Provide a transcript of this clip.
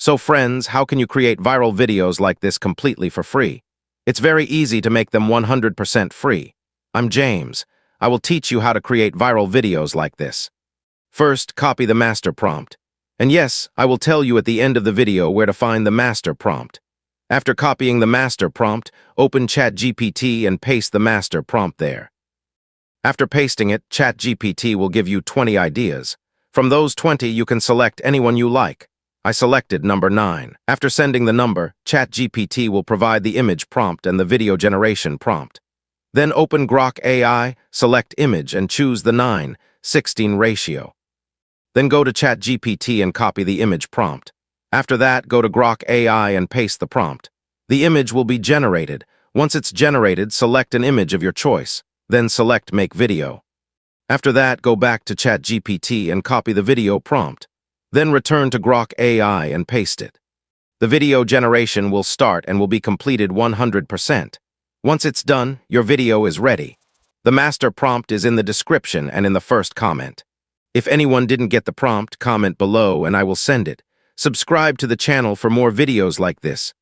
So friends, how can you create viral videos like this completely for free? It's very easy to make them 100% free. I'm James. I will teach you how to create viral videos like this. First, copy the master prompt. And yes, I will tell you at the end of the video where to find the master prompt. After copying the master prompt, open ChatGPT and paste the master prompt there. After pasting it, ChatGPT will give you 20 ideas. From those 20, you can select anyone you like. I selected number 9. After sending the number, ChatGPT will provide the image prompt and the video generation prompt. Then open Grok AI, select image and choose the 9:16 ratio. Then go to ChatGPT and copy the image prompt. After that, go to Grok AI and paste the prompt. The image will be generated. Once it's generated, select an image of your choice. Then select Make Video. After that, go back to ChatGPT and copy the video prompt. Then return to Grok AI and paste it. The video generation will start and will be completed 100%. Once it's done, your video is ready. The master prompt is in the description and in the first comment. If anyone didn't get the prompt, comment below and I will send it. Subscribe to the channel for more videos like this.